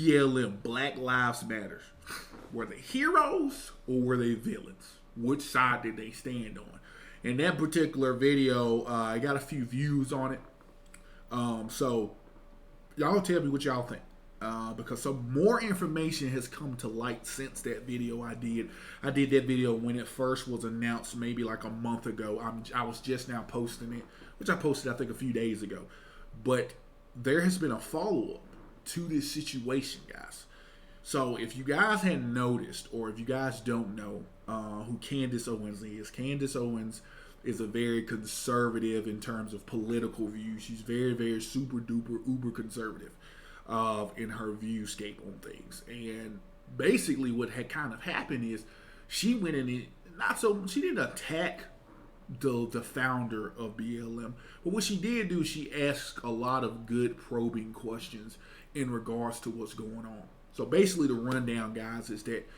BLM, Black Lives Matter, were they heroes or were they villains? Which side did they stand on? In that particular video, I got a few views on it. So y'all tell me what y'all think. Because some more information has come to light since that video I did. I did that video when it first was announced, maybe like a month ago. I was just now posting it, which I posted I think a few days ago. But there has been a follow-up to this situation, guys. So if you guys hadn't noticed, or if you guys don't know who Candace Owens Candace Owens is a very conservative in terms of political views. She's very, very super duper uber conservative in her viewscape on things. And basically what had kind of happened is she went in, she didn't attack the founder of BLM, but what she did do, she asked a lot of good probing questions in regards to what's going on. So basically the rundown, guys, is that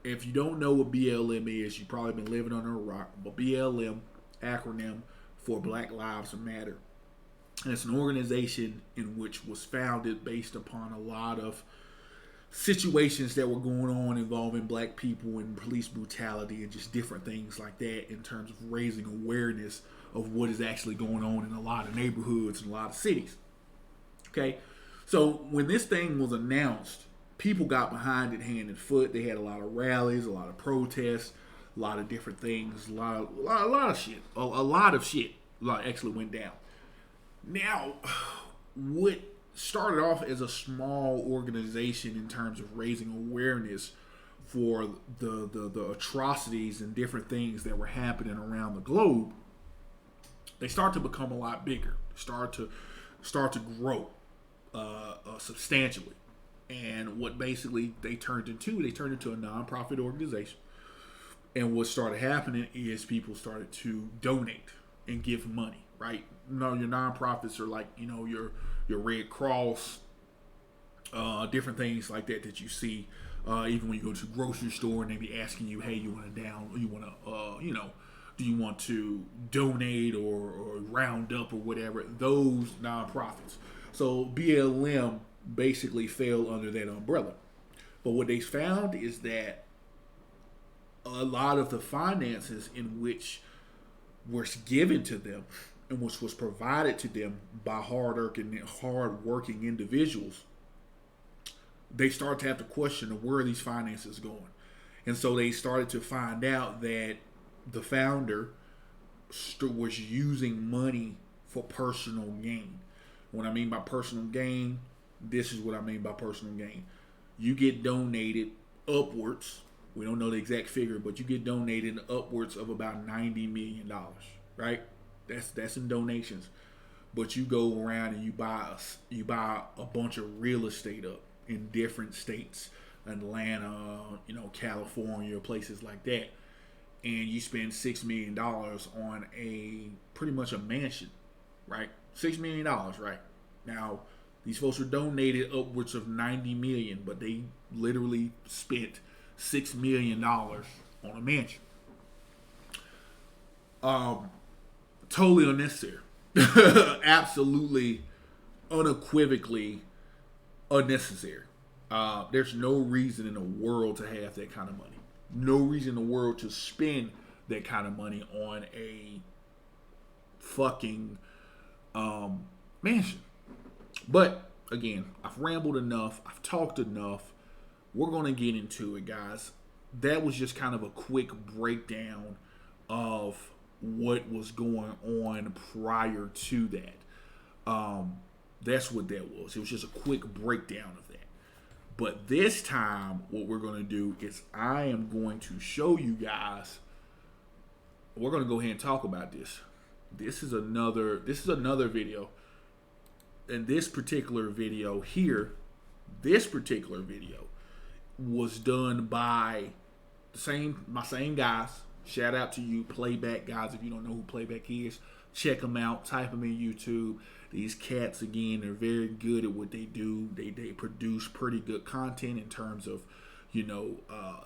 if you don't know what BLM is, you've probably been living under a rock. But BLM, acronym for Black Lives Matter. And it's an organization in which was founded based upon a lot of situations that were going on involving black people and police brutality and just different things like that in terms of raising awareness of what is actually going on in a lot of neighborhoods and a lot of cities. Okay, so when this thing was announced, people got behind it hand and foot. They had a lot of rallies, a lot of protests, a lot of different things, a lot of shit. A lot of shit actually went down. Now, what started off as a small organization in terms of raising awareness for the atrocities and different things that were happening around the globe, they start to become a lot bigger. Start to grow substantially. And what basically they turned into a nonprofit organization. And what started happening is people started to donate and give money, right? You know, your nonprofits are like, you know, your Red Cross, different things like that you see. Even when you go to the grocery store and they be asking you, hey, do you want to donate or round up or whatever, those nonprofits. So BLM basically fell under that umbrella. But what they found is that a lot of the finances in which was given to them and which was provided to them by hard-working individuals, they start to have to question where are these finances going. And so they started to find out that the founder was using money for personal gain. What I mean by personal gain, this is what I mean by personal gain. You get donated upwards, we don't know the exact figure, but you get donated upwards of about $90 million, right? That's in donations. But you go around and you buy a bunch of real estate up in different states, Atlanta, California, places like that, and you spend $6 million on pretty much a mansion, right? $6 million, right? Now, these folks were donated upwards of $90 million, but they literally spent $6 million on a mansion. Totally unnecessary. Absolutely, unequivocally unnecessary. There's no reason in the world to have that kind of money. No reason in the world to spend that kind of money on a fucking mansion. But again, I've rambled enough. I've talked enough. We're going to get into it, guys. That was just kind of a quick breakdown of what was going on prior to that. That's what that was. It was just a quick breakdown of that. But this time, what we're going to do is I am going to show you guys. We're going to go ahead and talk about this. This is another video. And this particular video here, was done by my same guys. Shout out to you, Playback guys. If you don't know who Playback is, check them out. Type them in YouTube. These cats, again, they're very good at what they do. They produce pretty good content in terms of,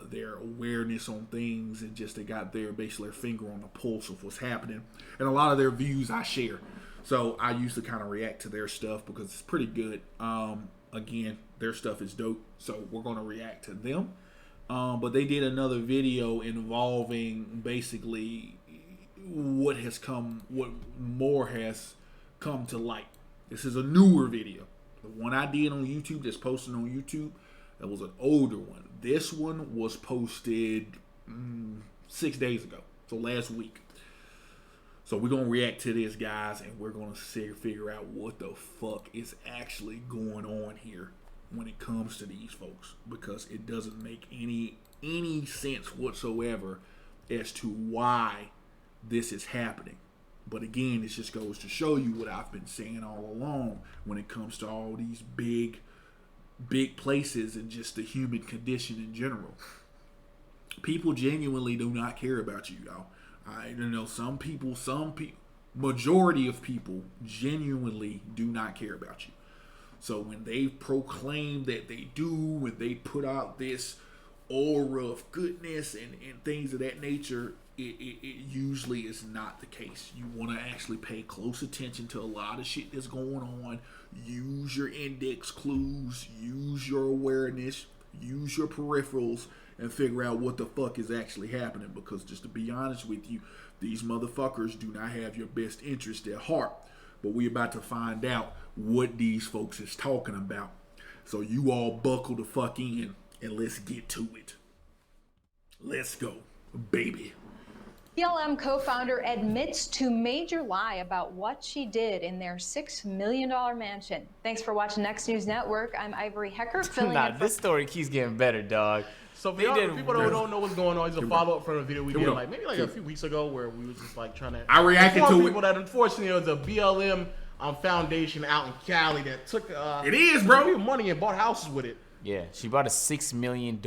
their awareness on things, and just they got basically their finger on the pulse of what's happening. And a lot of their views I share. So I used to kind of react to their stuff because it's pretty good. Again, Their stuff is dope, so we're gonna react to them. But they did another video involving basically what more has come to light. This is a newer video. The one I did on YouTube that's posted on YouTube, that was an older one. This one was posted 6 days ago, so last week. So we're going to react to this, guys, and we're going to figure out what the fuck is actually going on here when it comes to these folks, because it doesn't make any sense whatsoever as to why this is happening. But again, this just goes to show you what I've been saying all along when it comes to all these big places and just the human condition in general. People genuinely do not care about you, y'all. I know some people, majority of people genuinely do not care about you. So when they proclaim that they do, when they put out this aura of goodness and things of that nature, it usually is not the case. You want to actually pay close attention to a lot of shit that's going on. Use your index clues, use your awareness, use your peripherals, and figure out what the fuck is actually happening. Because just to be honest with you, these motherfuckers do not have your best interest at heart. But we're about to find out what these folks is talking about. So you all buckle the fuck in and let's get to it. Let's go, baby. BLM co-founder admits to major lie about what she did in their $6 million mansion. Thanks for watching Next News Network. I'm Ivory Hecker, filling in. This story keeps getting better, dog. So for people don't know what's going on, it's a follow-up from a video we did maybe a few weeks ago where we was just like trying to I reacted to people that unfortunately there was a BLM foundation out in Cali that took it is, bro, money and bought houses with it. Yeah, she bought a $6 million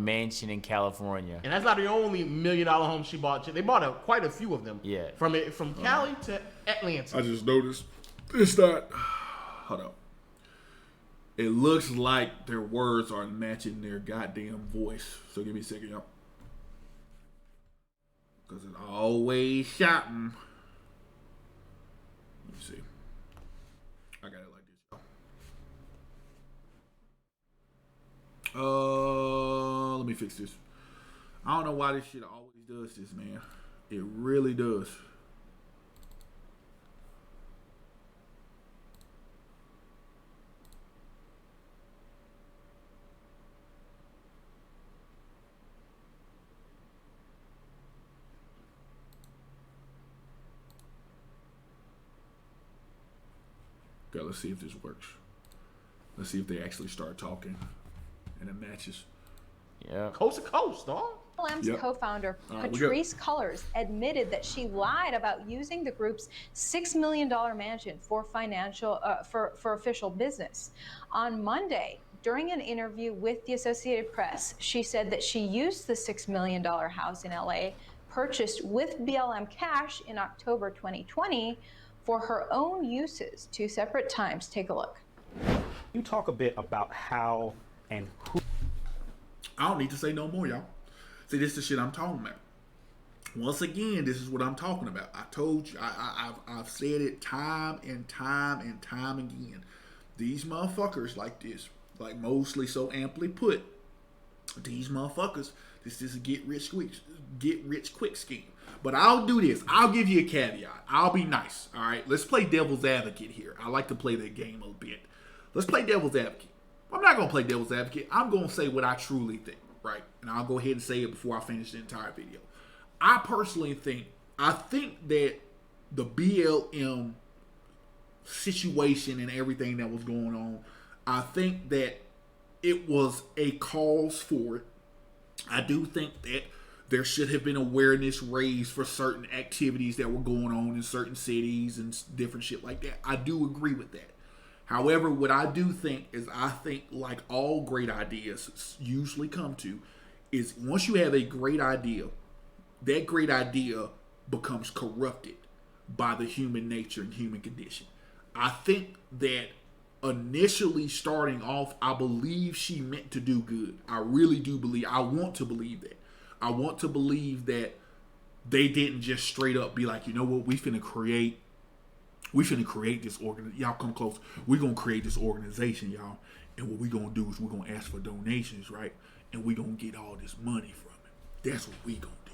mansion in California. And that's not the only $1 million home she bought. They bought quite a few of them. Yeah. From Cali to Atlanta. I just noticed it's not. Hold up. It looks like their words are matching their goddamn voice. So give me a second, y'all. Because it's always shouting. Let me see. I got it like this, y'all. Let me fix this. I don't know why this shit always does this, man. It really does. Okay, let's see if this works. Let's see if they actually start talking and it matches. Yeah. Coast to coast, dog. BLM's co-founder, Patrice Cullors, admitted that she lied about using the group's $6 million mansion for for official business. On Monday, during an interview with the Associated Press, she said that she used the $6 million house in LA, purchased with BLM cash in October 2020, for her own uses 2 separate times. Take a look. You talk a bit about how and who. I don't need to say no more, y'all. See, this is the shit I'm talking about. Once again, this is what I'm talking about. I told you, I've said it time and time and time again. These motherfuckers like this, like mostly so amply put, these motherfuckers, this is a get rich quick scheme. But I'll do this. I'll give you a caveat. I'll be nice. All right. Let's play devil's advocate here. I like to play that game a bit. Let's play devil's advocate. I'm not going to play devil's advocate. I'm going to say what I truly think. Right. And I'll go ahead and say it before I finish the entire video. I personally think that the BLM situation and everything that was going on, I think that it was a cause for it. I do think that there should have been awareness raised for certain activities that were going on in certain cities and different shit like that. I do agree with that. However, what I do think is I think like all great ideas usually come to is once you have a great idea, that great idea becomes corrupted by the human nature and human condition. I think that initially starting off, I believe she meant to do good. I really do believe. I want to believe that. I want to believe that they didn't just straight up be like, you know what, we finna create this y'all come close. We're gonna create this organization, y'all, and what we gonna do is we're gonna ask for donations, right? And we gonna get all this money from it. That's what we gonna do.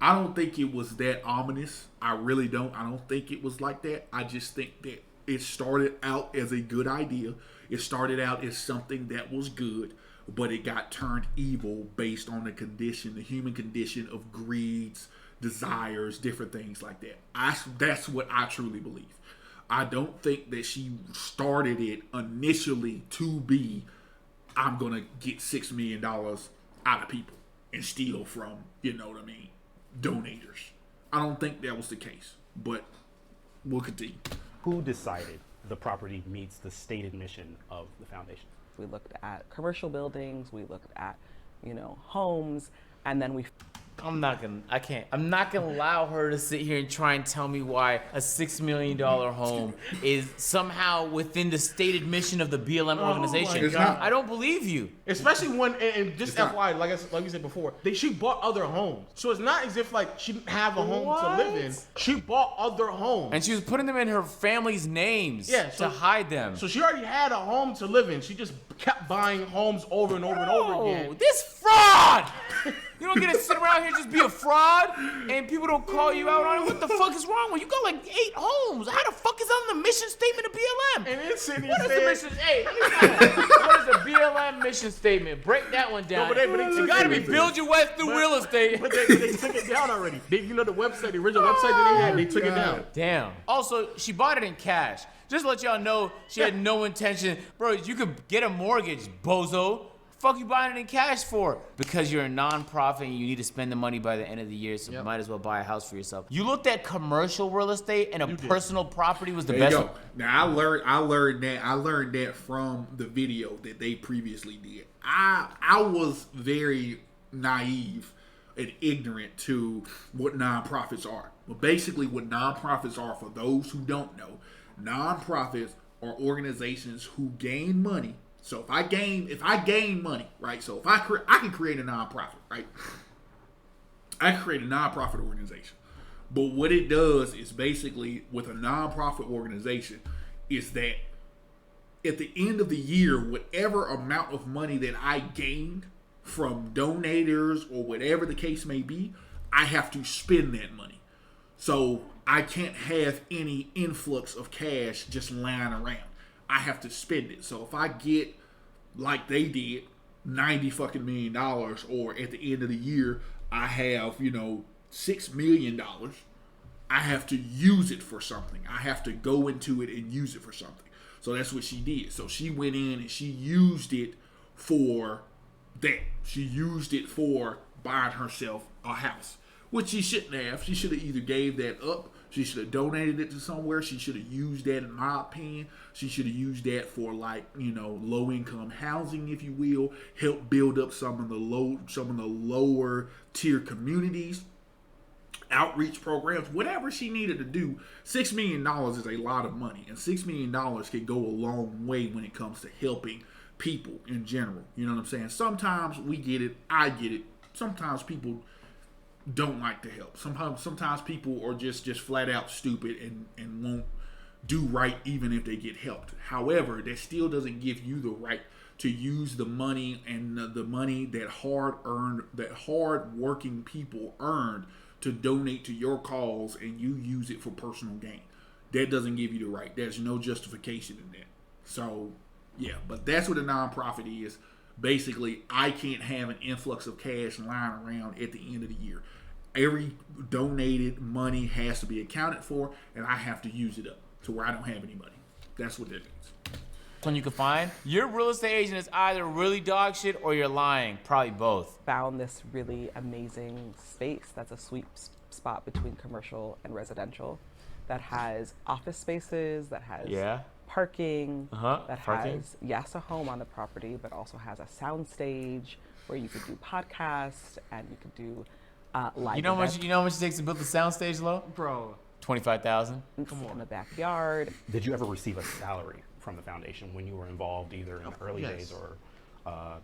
I don't think it was that ominous. I really don't. I don't think it was like that. I just think that it started out as a good idea. It started out as something that was good, but it got turned evil based on the human condition of greeds, desires, different things like that. That's what I truly believe. I don't think that she started it initially to be, I'm going to get $6 million out of people and steal from, you know what I mean, donators. I don't think that was the case, but we'll continue. Who decided the property meets the stated mission of the foundation? We looked at commercial buildings, we looked at, homes, and then I'm not gonna allow her to sit here and try and tell me why a $6 million home is somehow within the stated mission of the BLM organization. It's not. I don't believe you. Especially when, and just FYI, like we said before, she bought other homes. So it's not as if like she didn't have a home to live in. She bought other homes. And she was putting them in her family's names to hide them. So she already had a home to live in. She just kept buying homes over and over and over again. This fraud! You don't get to sit around here just be a fraud and people don't call you out on it. What the fuck is wrong with you? You got like 8 homes. How the fuck is that on the mission statement of BLM? And it's sitting What is the mission? Hey, what is the BLM mission statement? Break that one down. No, but they You gotta be build your way through real estate. But they took it down already. The website, the original website that they had, they took it down. Damn. Also, she bought it in cash. Just to let y'all know, she had no intention. Bro, you could get a mortgage, bozo. Fuck you buying it in cash for? Because you're a nonprofit and you need to spend the money by the end of the year, so you might as well buy a house for yourself. You looked at commercial real estate and a personal property was the best. One. Now I learned that from the video that they previously did. I was very naive and ignorant to what nonprofits are. But basically what nonprofits are, for those who don't know, nonprofits are organizations who gain money. So if I gain money, right? So if I can create a nonprofit, right? I can create a nonprofit organization. But what it does is basically with a nonprofit organization is that at the end of the year, whatever amount of money that I gained from donators or whatever the case may be, I have to spend that money. So I can't have any influx of cash just lying around. I have to spend it. So if I get, like they did, $90 million, or at the end of the year, I have, $6 million, I have to use it for something. I have to go into it and use it for something. So that's what she did. So she went in and she used it for that. She used it for buying herself a house, which she shouldn't have. She should have either gave that up. She should have donated it to somewhere. She should have used that, in my opinion. She should have used that for low-income housing, if you will, help build up some of the lower tier communities, outreach programs, whatever she needed to do. $6 million is a lot of money, and $6 million can go a long way when it comes to helping people in general. You know what I'm saying? Sometimes we get it. I get it. Sometimes people don't like to help. Sometimes people are just flat out stupid and won't do right even if they get helped. However, that still doesn't give you the right to use the money and the money that hard working people earned to donate to your cause, and you use it for personal gain. That doesn't give you the right. There's no justification in that. So yeah, but that's what a nonprofit is. Basically, I can't have an influx of cash lying around at the end of the year. Every donated money has to be accounted for, and I have to use it up to where I don't have any money. That's what that means. When you can find your real estate agent is either really dog shit or you're lying. Probably both. Found this really amazing space that's a sweet spot between commercial and residential, that has office spaces, that has parking, that has, yes, a home on the property, but also has a sound stage where you could do podcasts and you could do live You know how much it takes to build the sound stage, Lo? Bro. $25,000. Come on. In the backyard. Did you ever receive a salary from the foundation when you were involved, either in the early days or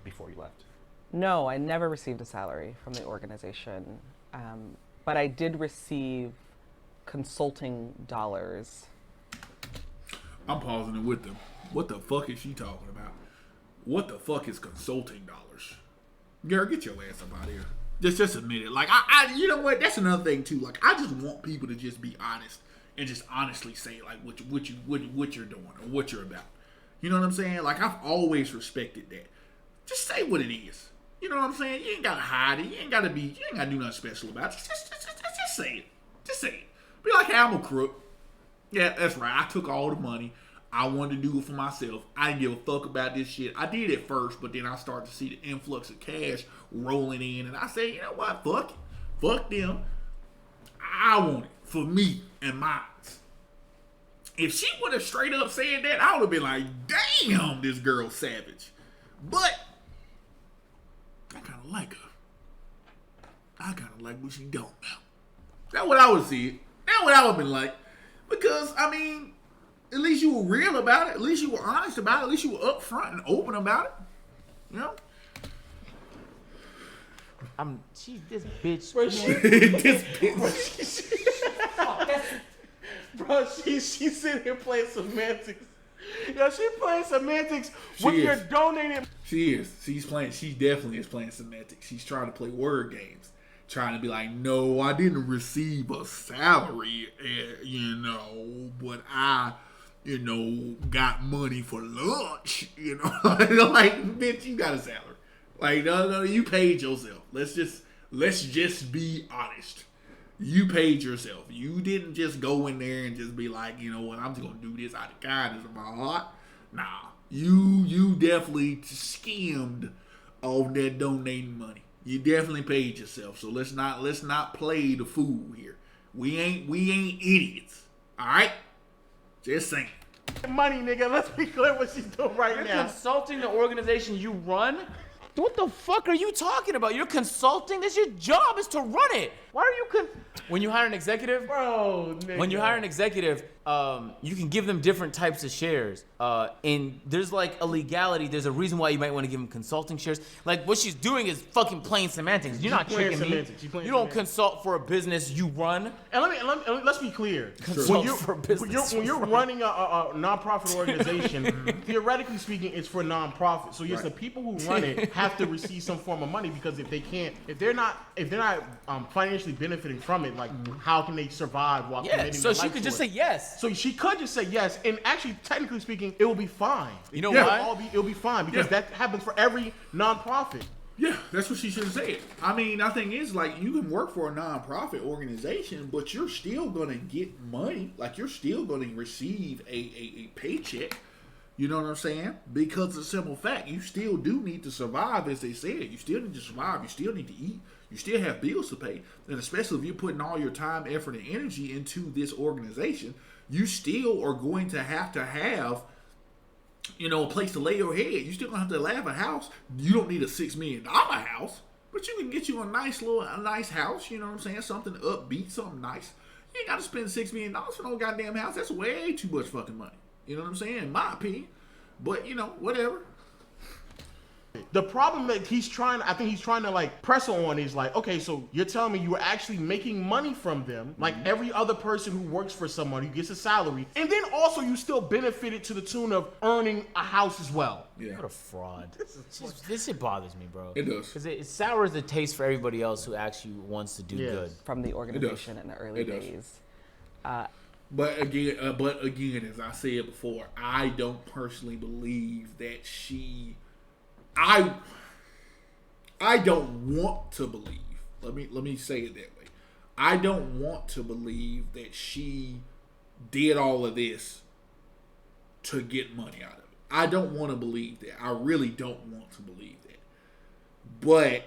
before you left? No, I never received a salary from the organization, but I did receive consulting dollars. I'm pausing it with them. What the fuck is she talking about? what the fuck is consulting dollars? Girl, get your ass up out of here. Just admit it. Like, you know what? That's another thing too. Like, I just want people to just be honest and just honestly say like what you're doing or what you're about. You know what I'm saying? Like, I've always respected that. Just say what it is. You know what I'm saying? You ain't gotta hide it. You ain't gotta do nothing special about it. Just say it. Just say it. Be like, hey, I'm a crook. Yeah, that's right. I took all the money. I wanted to do it for myself. I didn't give a fuck about this shit. I did it first, but then I started to see the influx of cash rolling in, and I said, you know what? Fuck it. Fuck them. I want it for me and mine. If she would have straight up said that, I would have been like, damn, this girl's savage. But I kind of like her. I kind of like what she don't now. That's what I would see. That's what I would have been like. Because, I mean, at least you were real about it. At least you were honest about it. At least you were upfront and open about it. You know? She's this bitch. This bitch. Bro, she's sitting here playing semantics. Yo, she playing semantics when you're donating. She is. She definitely is playing semantics. She's trying to play word games. Trying to be like, no, I didn't receive a salary, but I, got money for lunch, like, bitch, you got a salary. Like, no, you paid yourself. Let's just be honest. You paid yourself. You didn't just go in there and just be like, you know what, I'm just going to do this out of kindness of my heart. Nah, you definitely skimmed off that donating money. You definitely paid yourself. So let's not play the fool here. We ain't idiots. All right? Just saying. Money, nigga. Let's be clear what she's doing right now. You're consulting the organization you run? What the fuck are you talking about? You're consulting? That's your job, is to run it. Why are you when you hire an executive? Bro, nigga. When you hire an executive, you can give them different types of shares. And there's like a legality. There's a reason why you might want to give them consulting shares. Like, what she's doing is fucking plain semantics. You're not tricking me. You don't consult for a business you run. And let's be clear. When you're running a nonprofit organization, theoretically speaking, it's for nonprofit. So yes, the people who run it have to receive some form of money, because if they're not financially benefiting from it, like how can they survive while committing so their she life could to just it? say yes. So she could just say yes, and actually, technically speaking, it will be fine. You know why? It'll be fine, because that happens for every nonprofit. Yeah, that's what she should have said. I mean, I think it's like, you can work for a nonprofit organization, but you're still going to get money. Like, you're still going to receive a paycheck. You know what I'm saying? Because of the simple fact, you still do need to survive, as they said. You still need to survive. You still need to eat. You still have bills to pay. And especially if you're putting all your time, effort, and energy into this organization, you still are going to have a place to lay your head. You still gonna have to have a house. You don't need a $6 million house, but you can get you a nice house. You know what I'm saying? Something upbeat, something nice. You ain't got to spend $6 million for no goddamn house. That's way too much fucking money. You know what I'm saying? In my opinion. But whatever. The problem that I think he's trying to like press on is like, okay, so you're telling me you were actually making money from them, like every other person who works for someone who gets a salary, and then also you still benefited to the tune of earning a house as well. Yeah. What a fraud. This shit bothers me, bro. It does. Because it sours the taste for everybody else who actually wants to do good. From the organization in the early days. But again, as I said before, I don't personally believe that I don't want to believe. Let me say it that way. I don't want to believe that she did all of this to get money out of it. I don't want to believe that. I really don't want to believe that. But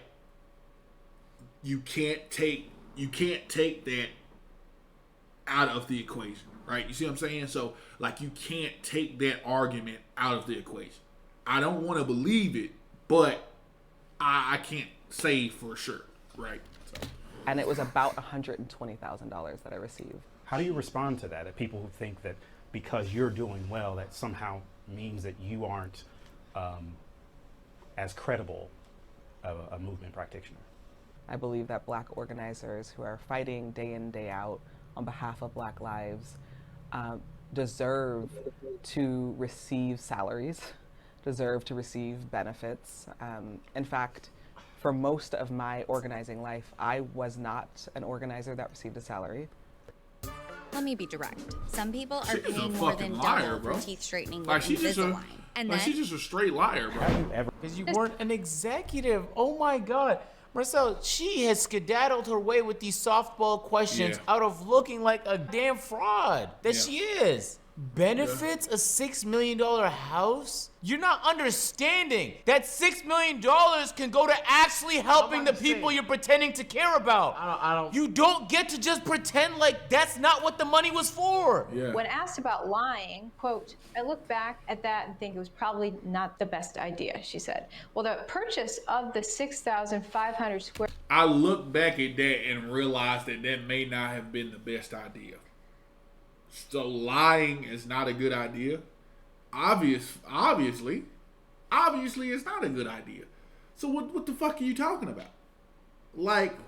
you can't take that out of the equation, right? You see what I'm saying? So, like, you can't take that argument out of the equation. I don't want to believe it, but I can't say for sure, right? So. And it was about $120,000 that I received. How do you respond to that? That people who think that because you're doing well, that somehow means that you aren't as credible of a movement practitioner? I believe that Black organizers who are fighting day in, day out on behalf of Black lives deserve to receive salaries, deserve to receive benefits. In fact, for most of my organizing life, I was not an organizer that received a salary. Let me be direct. Some people are She's paying a more fucking than liar, double bro. for teeth straightening Like, with she's Invisalign. And then she's just a straight liar, bro. Because you weren't an executive. Oh my God. Marcel, she has skedaddled her way with these softball questions out of looking like a damn fraud that she is. Benefits a $6 million house? You're not understanding that $6 million can go to actually helping the people you're pretending to care about. I don't. You don't get to just pretend like that's not what the money was for. Yeah. When asked about lying, quote, I look back at that and think it was probably not the best idea, she said. Well, the purchase of the 6,500 square... I look back at that and realize that may not have been the best idea. So lying is not a good idea. Obviously, it's not a good idea. So what the fuck are you talking about? Like,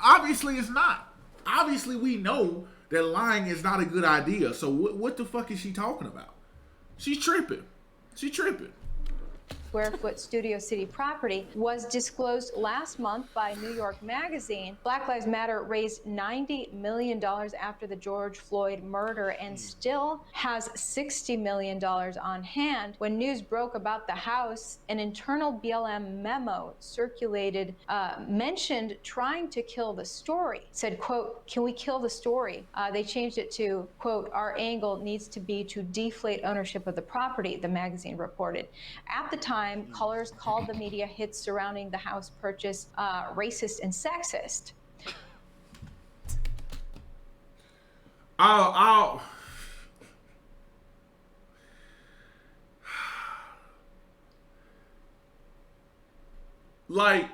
obviously it's not. Obviously we know that lying is not a good idea. So what the fuck is she talking about? She's tripping. Square foot Studio City property was disclosed last month by New York Magazine. Black Lives Matter raised $90 million after the George Floyd murder and still has $60 million on hand. When news broke about the house, an internal BLM memo circulated, mentioned trying to kill the story. It said, quote, can we kill the story? They changed it to, quote, our angle needs to be to deflate ownership of the property, the magazine reported. At the time, callers called the media hits surrounding the house purchase racist and sexist. Like,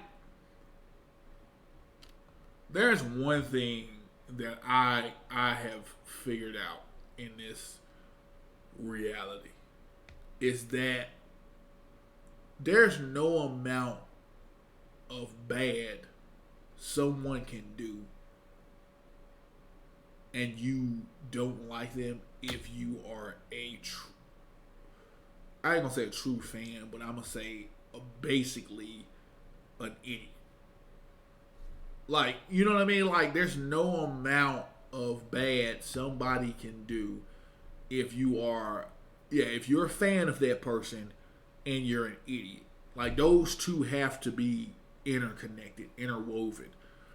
there's one thing that I have figured out in this reality is that there's no amount of bad someone can do and you don't like them if you are I ain't gonna say a true fan, but I'm gonna say basically an idiot. Like, you know what I mean? Like, there's no amount of bad somebody can do if you're a fan of that person and you're an idiot. Like, those two have to be interconnected, interwoven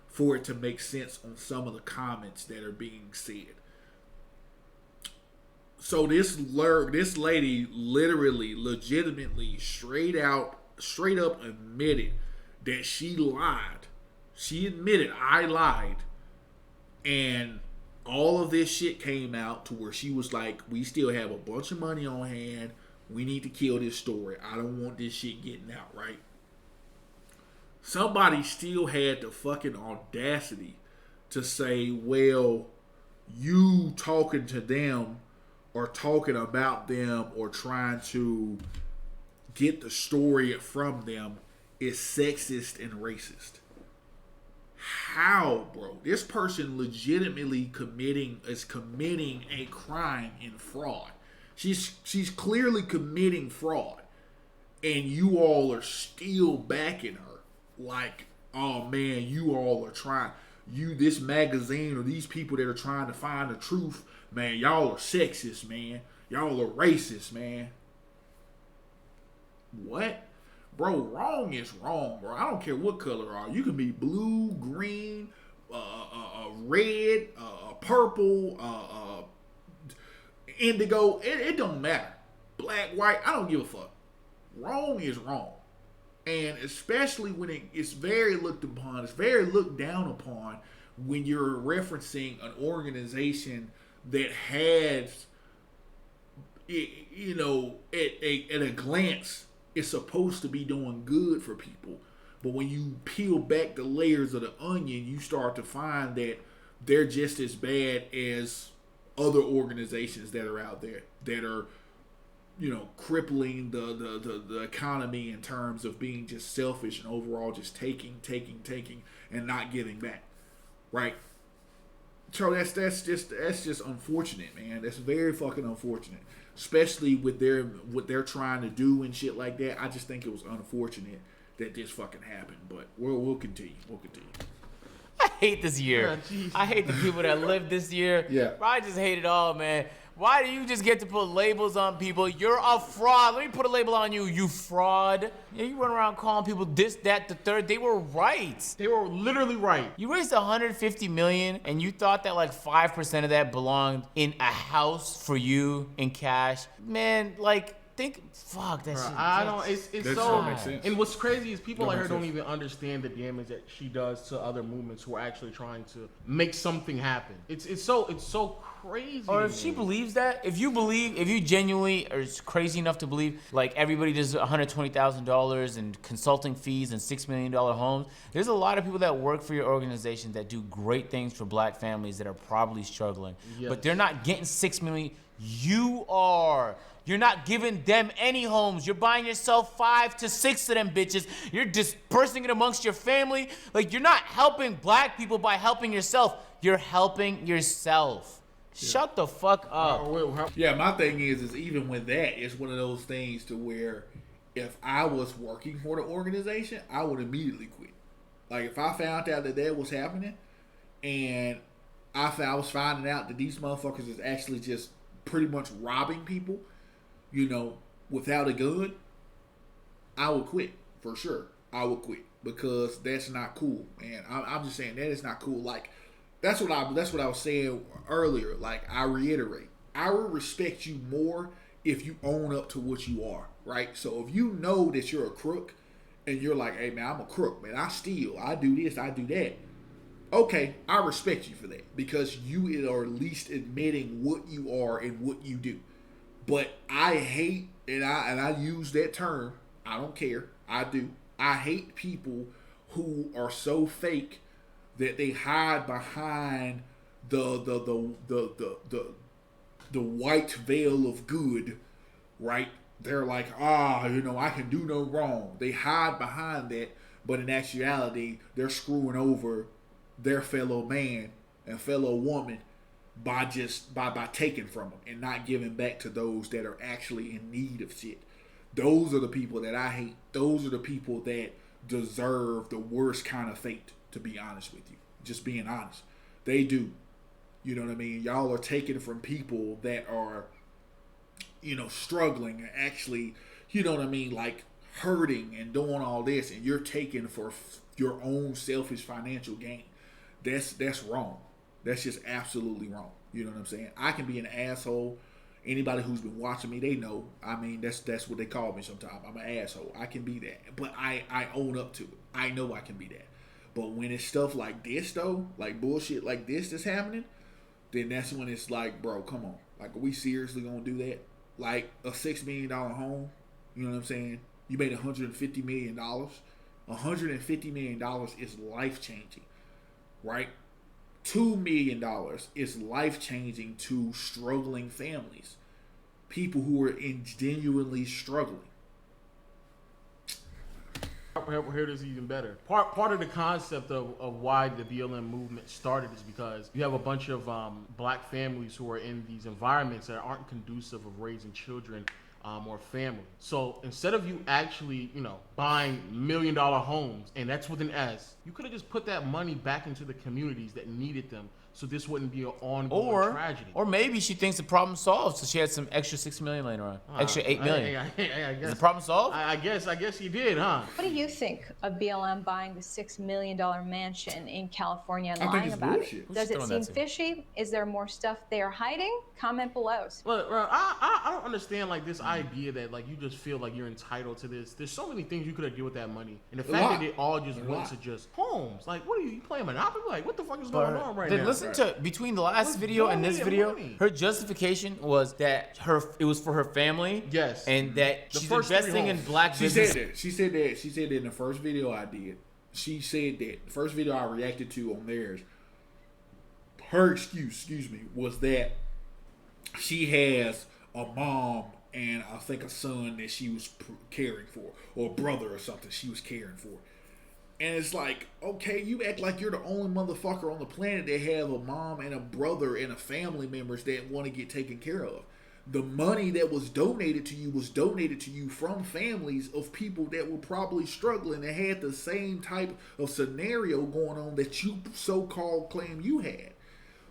for it to make sense on some of the comments that are being said. So this lady literally, legitimately, straight up admitted that she lied. She admitted, I lied. And all of this shit came out to where she was like, we still have a bunch of money on hand. We need to kill this story. I don't want this shit getting out, right? Somebody still had the fucking audacity to say, well, you talking to them or talking about them or trying to get the story from them is sexist and racist. How, bro? This person legitimately committing a crime in fraud. She's clearly committing fraud, and you all are still backing her. Like, oh man, you all are trying. This magazine or these people that are trying to find the truth, man, y'all are sexist, man. Y'all are racist, man. What? Bro, wrong is wrong, bro. I don't care what color are. You can be blue, green, red, purple, indigo. It don't matter. Black, white, I don't give a fuck. Wrong is wrong. And especially when it's very looked upon, it's very looked down upon when you're referencing an organization that has, you know, at a glance, it's supposed to be doing good for people. But when you peel back the layers of the onion, you start to find that they're just as bad as other organizations that are out there that are, you know, crippling the economy in terms of being just selfish and overall just taking and not giving back, right? So that's just unfortunate, man. That's very fucking unfortunate. especially with what they're trying to do and shit like that. I just think it was unfortunate that this fucking happened. But we'll continue. We'll continue. I hate this year. I hate the people that live this year. Yeah. I just hate it all, man. Why do you just get to put labels on people? You're a fraud. Let me put a label on you, you fraud. Yeah, you run around calling people this, that, the third. They were right. They were literally right. You raised $150 million, and you thought that like 5% of that belonged in a house for you in cash. Man, like, fuck that shit. I don't. It's so. Makes sense. And what's crazy is people like her don't even understand the damage that she does to other movements who are actually trying to make something happen. It's so crazy. Or if she believes that, if you genuinely are crazy enough to believe, like everybody does $120,000 in consulting fees and $6 million homes, there's a lot of people that work for your organization that do great things for black families that are probably struggling, but they're not getting $6 million. You are. You're not giving them any homes. You're buying yourself 5 to 6 of them bitches. You're dispersing it amongst your family. Like, you're not helping black people by helping yourself. You're helping yourself. Yeah. Shut the fuck up. Yeah, my thing is even with that, it's one of those things to where if I was working for the organization, I would immediately quit. Like, if I found out that was happening and I was finding out that these motherfuckers is actually just pretty much robbing people, you know, without a gun, I would quit for sure. I would quit because that's not cool, man. I'm just saying that is not cool. Like that's what I was saying earlier. Like I reiterate, I will respect you more if you own up to what you are, right? So if you know that you're a crook and you're like, hey man, I'm a crook, man. I steal, I do this, I do that. Okay, I respect you for that because you are at least admitting what you are and what you do. But I hate, and I use that term, I don't care, I do. I hate people who are so fake that they hide behind the white veil of good, right? They're like, I can do no wrong. They hide behind that, but in actuality, they're screwing over their fellow man and fellow woman by taking from them and not giving back to those that are actually in need of shit. Those are the people that I hate. Those are the people that deserve the worst kind of fate, to be honest with you. Just being honest. They do. You know what I mean? Y'all are taking from people that are, struggling and actually, you know what I mean, like hurting and doing all this, and you're taking for your own selfish financial gain. That's wrong. That's just absolutely wrong. You know what I'm saying? I can be an asshole. Anybody who's been watching me, they know. I mean, that's what they call me sometimes. I'm an asshole. I can be that. But I own up to it. I know I can be that. But when it's stuff like this, though, like bullshit like this that's happening, then that's when it's like, bro, come on. Like, are we seriously going to do that? Like, a $6 million home, you know what I'm saying? You made $150 million. $150 million is life-changing, right? $2 million is life-changing to struggling families. People who are genuinely struggling. Here is even better. Part of the concept of why the BLM movement started is because you have a bunch of black families who are in these environments that aren't conducive of raising children or family. So instead of you actually, buying $1 million homes, and that's with an S, you could have just put that money back into the communities that needed them, so this wouldn't be an ongoing tragedy. Or maybe she thinks the problem solved, so she had some extra $6 million laying around. Extra $8 million. I guess. Is the problem solved? I guess he did, huh? What do you think of BLM buying the $6 million mansion in California and I lying think it's about bullshit. it? Does it seem fishy? Is there more stuff they are hiding? Comment below. Look, I don't understand like this idea that like you just feel like you're entitled to this. There's so many things you could have did with that money, and the fact that it all just went to just homes. Like, what are you playing Monopoly? Like, what the fuck is going on right now? Listen to between the last video and this video, her justification was that it was for her family. Yes, and that she's investing in black business. She said that in the first video I did. She said that the first video I reacted to on theirs. Her excuse was that she has a mom and I think a son that she was caring for, or a brother or something she was caring for. And it's like, okay, you act like you're the only motherfucker on the planet that have a mom and a brother and a family members that want to get taken care of. The money that was donated to you from families of people that were probably struggling and had the same type of scenario going on that you so-called claim you had.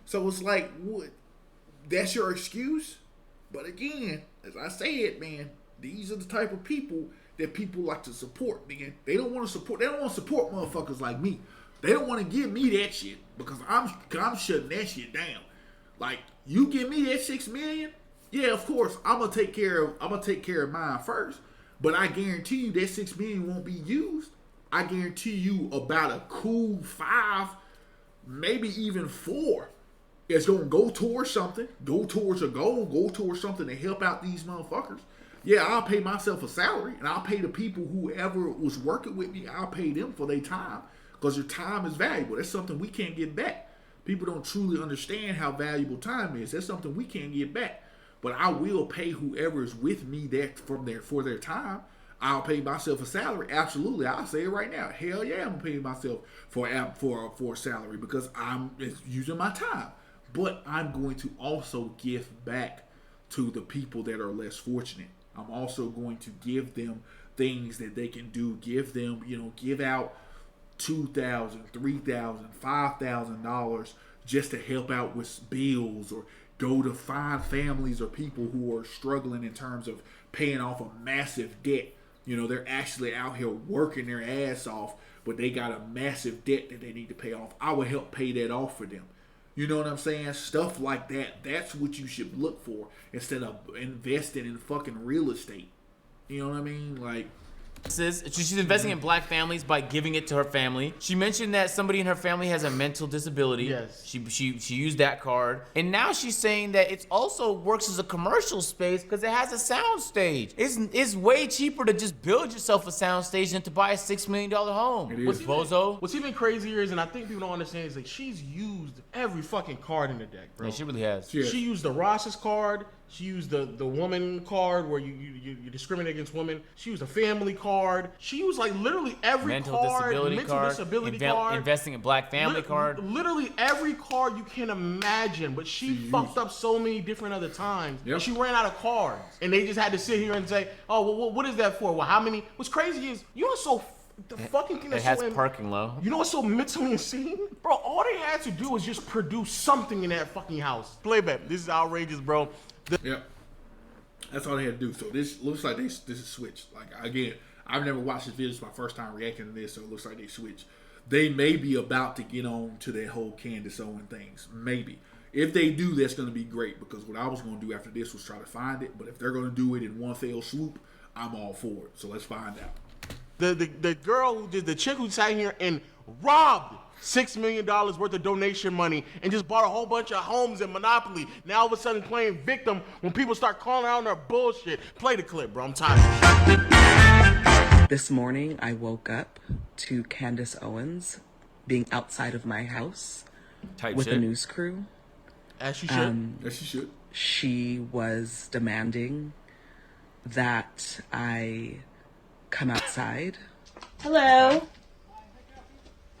So it's like, what? That's your excuse? But again, as I said, man, these are the type of people that people like to support, man. They don't want to support motherfuckers like me. They don't want to give me that shit because I'm shutting that shit down. Like, you give me that $6 million, yeah, of course, I'm gonna take care of mine first. But I guarantee you that $6 million won't be used. I guarantee you about a cool 5, maybe even 4, is gonna go towards something, go towards a goal, go towards something to help out these motherfuckers. Yeah, I'll pay myself a salary, and I'll pay the people whoever was working with me, I'll pay them for their time, because your time is valuable. That's something we can't get back. People don't truly understand how valuable time is. That's something we can't get back. But I will pay whoever is with me for their time. I'll pay myself a salary. Absolutely, I'll say it right now. Hell yeah, I'm paying myself for a salary because I'm using my time. But I'm going to also give back to the people that are less fortunate. I'm also going to give them things that they can do. Give them, give out $2,000, $3,000, $5,000 just to help out with bills, or go to find families or people who are struggling in terms of paying off a massive debt. They're actually out here working their ass off, but they got a massive debt that they need to pay off. I will help pay that off for them. You know what I'm saying? Stuff like that. That's what you should look for instead of investing in fucking real estate. You know what I mean? Like, she's investing in black families by giving it to her family. She mentioned that somebody in her family has a mental disability. Yes. She used that card. And now she's saying that it also works as a commercial space because it has a sound stage. It's way cheaper to just build yourself a sound stage than to buy a $6 million home. What's even crazier is, and I think people don't understand, is that she's used every fucking card in the deck, bro. Yeah, she really has. She used the Ross's card. She used the woman card where you discriminate against women. She used a family card. She used like literally every mental card. Disability card. Investing in black family card. Literally every card you can imagine. But she fucked up so many different other times. Yep. And she ran out of cards. And they just had to sit here and say, oh, well, what is that for? Well, how many? What's crazy is, the fucking thing it has parking low. You know what's so mentally insane? Bro, all they had to do was just produce something in that fucking house. Playback. This is outrageous, bro. Yeah, that's all they had to do. So this looks like this is switched. Like, again, I've never watched this video. It's my first time reacting to this, so it looks like they switched. They may be about to get on to their whole Candace Owens things. Maybe. If they do, that's going to be great, because what I was going to do after this was try to find it. But if they're going to do it in one fell swoop, I'm all for it. So let's find out. The girl who did, the chick who sat here and robbed $6 million worth of donation money and just bought a whole bunch of homes in Monopoly. Now all of a sudden playing victim when people start calling out on their bullshit. Play the clip, bro. I'm tired. This morning I woke up to Candace Owens being outside of my house with a news crew. As she should. As she should. She was demanding that I come outside. Hello.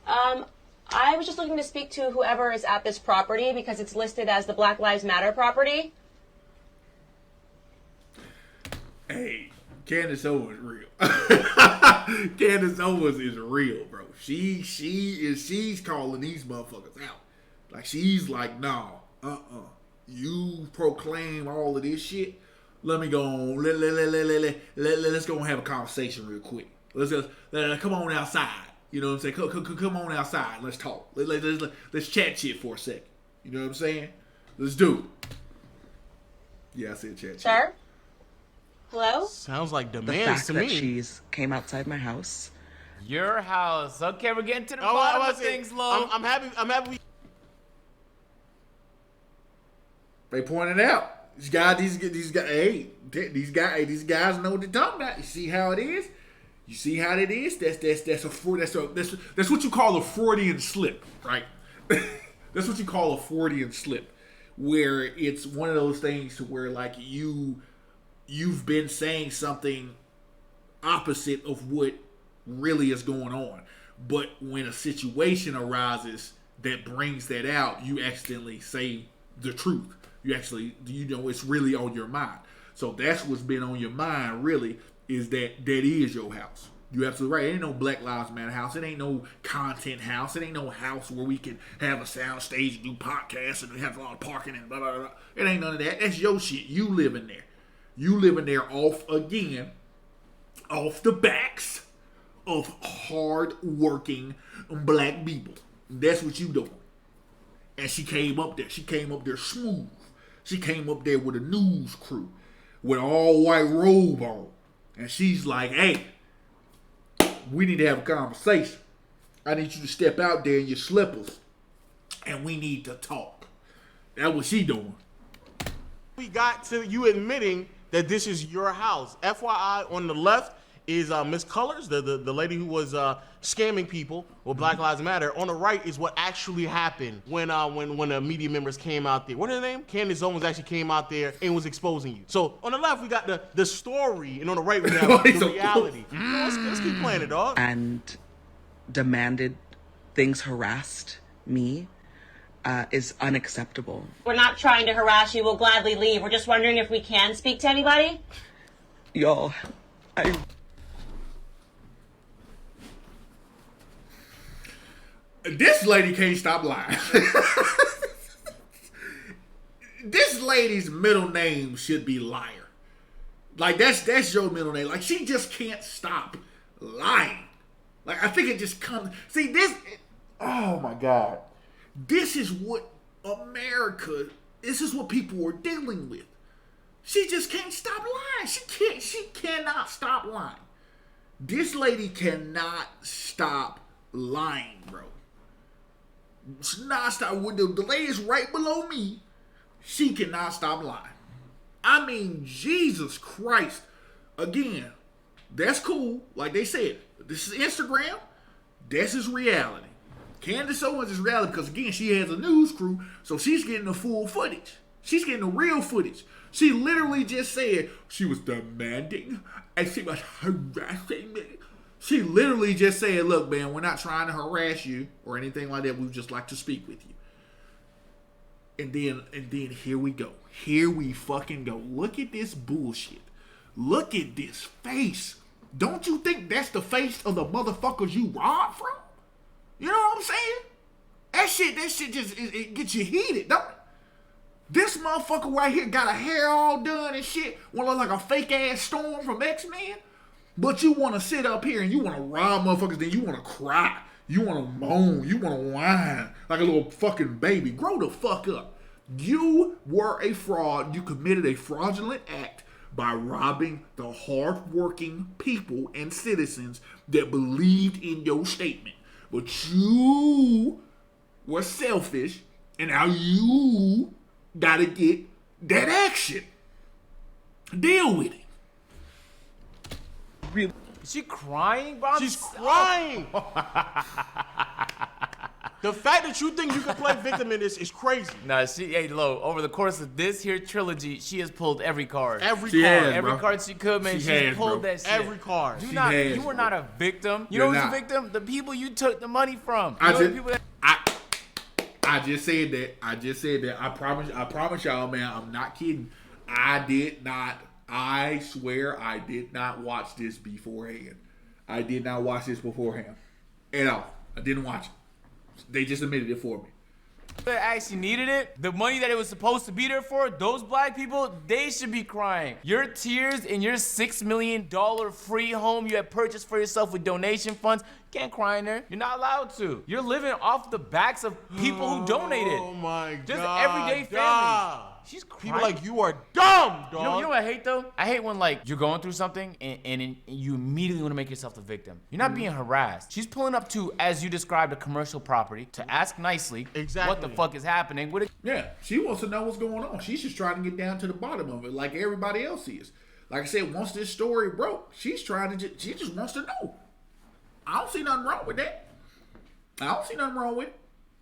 I was just looking to speak to whoever is at this property because it's listed as the Black Lives Matter property. Hey, Candace Owens is real. Candace Owens is real, bro. She's calling these motherfuckers out. Like, she's like, no, you proclaim all of this shit. Let me go on. Let's go and have a conversation real quick. Let's come on outside. You know what I'm saying? Come on outside. Let's talk. Let's chat shit for a second. You know what I'm saying? Let's do it. Yeah, I said chat shit. Sir? Hello? Sounds like The demands fact to that me. she's came outside my house. Your house. Okay, we're getting to the bottom of things, Lo. I'm happy. They pointed out. These guys know what they're talking about. You see how it is? You see how it is? That's what you call a Freudian slip, right? That's what you call a Freudian slip, where it's one of those things to where, like, you've been saying something opposite of what really is going on, but when a situation arises that brings that out, you accidentally say the truth. it's really on your mind. So that's what's been on your mind, really, is that is your house. You're absolutely right. It ain't no Black Lives Matter house. It ain't no content house. It ain't no house where we can have a sound stage and do podcasts and have a lot of parking and blah, blah, blah. It ain't none of that. That's your shit. You living there. You living there off the backs of hard-working black people. That's what you doing. And she came up there. She came up there smooth. She came up there with a news crew with an all-white robe on. And she's like, hey, we need to have a conversation. I need you to step out there in your slippers. And we need to talk. That's what she doing. We got to you admitting that this is your house. FYI, on the left is Miss Colors, the lady who was scamming people with Black Lives Matter. On the right is what actually happened when the media members came out there. What is her name? Candaceowens actually came out there and was exposing you. So on the left we got the story, and on the right we have the reality. Let's keep playing it, dog. And demanded things, harassed me. Is unacceptable. We're not trying to harass you. We'll gladly leave. We're just wondering if we can speak to anybody. Y'all, This lady can't stop lying. This lady's middle name should be Liar. Like, that's your middle name. Like, she just can't stop lying. Like, I think it just comes... See, oh, my God. This is what this is what people are dealing with. She just can't stop lying. She cannot stop lying. This lady cannot stop lying, bro. She not stop. The lady is right below me. She cannot stop lying. I mean, Jesus Christ. Again, that's cool. Like they said, this is Instagram. This is reality. Candaceowens is reality because, again, she has a news crew, so she's getting the full footage. She's getting the real footage. She literally just said she was demanding and she was harassing me. She literally just said, look, man, we're not trying to harass you or anything like that. We'd just like to speak with you. And then here we go. Here we fucking go. Look at this bullshit. Look at this face. Don't you think that's the face of the motherfuckers you robbed from? You know what I'm saying? That shit just, it gets you heated, don't it? This motherfucker right here got a hair all done and shit. Wanna look like a fake ass Storm from X-Men. But you wanna sit up here and you wanna rob motherfuckers, then you wanna cry. You wanna moan. You wanna whine like a little fucking baby. Grow the fuck up. You were a fraud. You committed a fraudulent act by robbing the hardworking people and citizens that believed in your statement. But you were selfish, and now you gotta get that action. Deal with it. Really? Is she crying, bro? She's crying. The fact that you think you can play victim in this is crazy. Nah, hey, Lo, over the course of this here trilogy, she has pulled every card. Every card she could, man. She's pulled that shit. Every card. You were not a victim. You know who's a victim? The people you took the money from. I just said that. I promise y'all, man, I'm not kidding. I swear I did not watch this beforehand. At all. I didn't watch it. They just admitted it for me. That actually needed it, the money that it was supposed to be there for, those black people, they should be crying. Your tears in your $6 million free home you had purchased for yourself with donation funds, you can't cry in there. You're not allowed to. You're living off the backs of people who donated. Oh my God. Just everyday families. She's crying. People like you are dumb, dog. You know what I hate though? I hate when like you're going through something and you immediately want to make yourself the victim. You're not being harassed. She's pulling up to, as you described, a commercial property to ask nicely what the fuck is happening. Yeah, she wants to know what's going on. She's just trying to get down to the bottom of it like everybody else is. Like I said, once this story broke, she just wants to know. I don't see nothing wrong with that.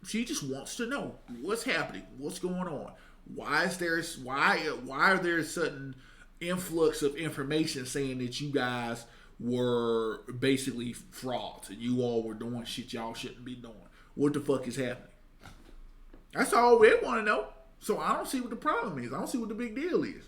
She just wants to know what's happening, what's going on. Why are there a sudden influx of information saying that you guys were basically frauds and you all were doing shit y'all shouldn't be doing? What the fuck is happening? That's all we want to know. So I don't see what the problem is. I don't see what the big deal is.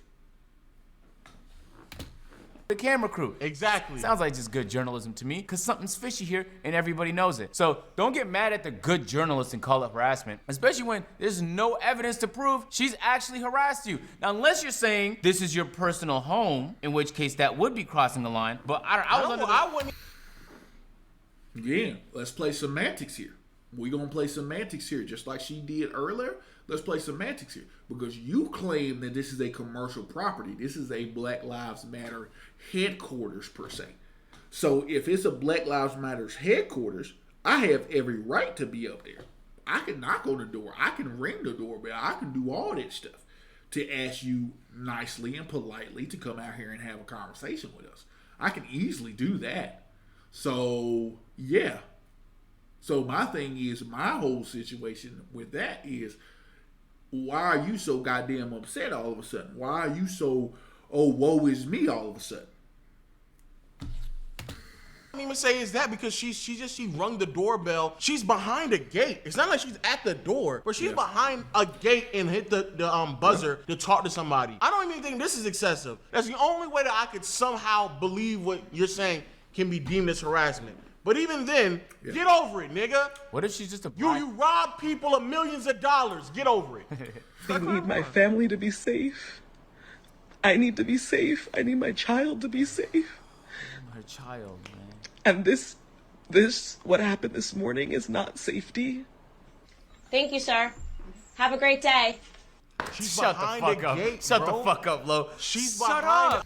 The camera crew. Exactly. Sounds like just good journalism to me, because something's fishy here and everybody knows it. So don't get mad at the good journalist and call it harassment, especially when there's no evidence to prove she's actually harassed you. Now, unless you're saying this is your personal home, in which case that would be crossing the line, but I wouldn't. Yeah, let's play semantics here. We're going to play semantics here, just like she did earlier. Let's play semantics here. Because you claim that this is a commercial property. This is a Black Lives Matter headquarters, per se. So if it's a Black Lives Matter headquarters, I have every right to be up there. I can knock on the door. I can ring the doorbell. I can do all that stuff to ask you nicely and politely to come out here and have a conversation with us. I can easily do that. So, yeah. So my thing is, my whole situation with that is, why are you so goddamn upset all of a sudden? Why are you so, oh, woe is me all of a sudden? I don't even say it's that, because she rung the doorbell. She's behind a gate. It's not like she's at the door, but she's behind a gate and hit the buzzer to talk to somebody. I don't even think this is excessive. That's the only way that I could somehow believe what you're saying can be deemed as harassment. But even then, get over it, nigga. What if she's just a You rob people of millions of dollars. Get over it. I need my family to be safe. I need to be safe. I need my child to be safe. Her child, man. And this, what happened this morning is not safety. Thank you, sir. Have a great day. She's Shut the fuck up. Gate, Shut bro. the fuck up, Lo. She's Shut behind up.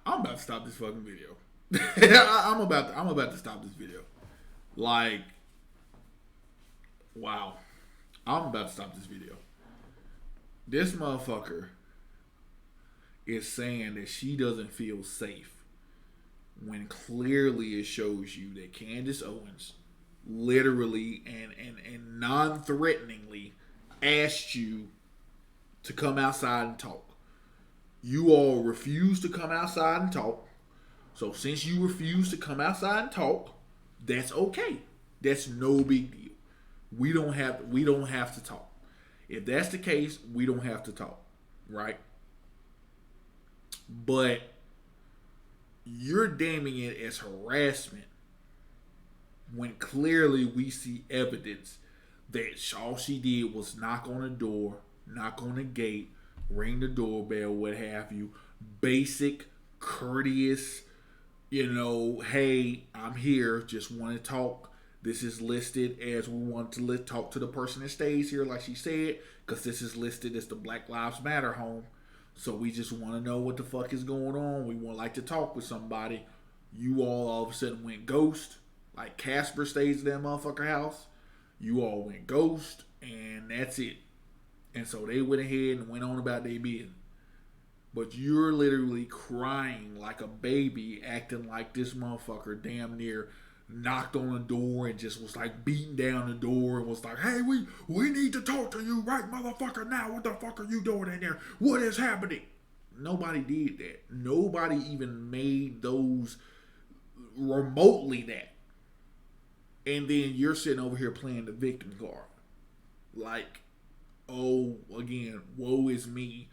I'm about to stop this fucking video. I'm about to stop this video. Like, wow. I'm about to stop this video. This motherfucker is saying that she doesn't feel safe when clearly it shows you that Candace Owens literally and non-threateningly asked you to come outside and talk. You all refuse to come outside and talk. So since you refuse to come outside and talk, that's okay. That's no big deal. We don't have to talk. If that's the case, we don't have to talk, right? But you're damning it as harassment when clearly we see evidence that all she did was knock on the door, knock on the gate, ring the doorbell, what have you. Basic, courteous, hey, I'm here, just want to talk. This is listed as we want to talk to the person that stays here, like she said, because this is listed as the Black Lives Matter home. So we just want to know what the fuck is going on. We want like to talk with somebody. You all of a sudden went ghost, like Casper stays in that motherfucker house. You all went ghost, and that's it. And so they went ahead and went on about their business. But you're literally crying like a baby, acting like this motherfucker damn near knocked on the door and just was like beating down the door and was like, hey, we need to talk to you right motherfucker now. What the fuck are you doing in there? What is happening? Nobody did that. Nobody even made those remotely that. And then you're sitting over here playing the victim card. Like, oh, again, woe is me.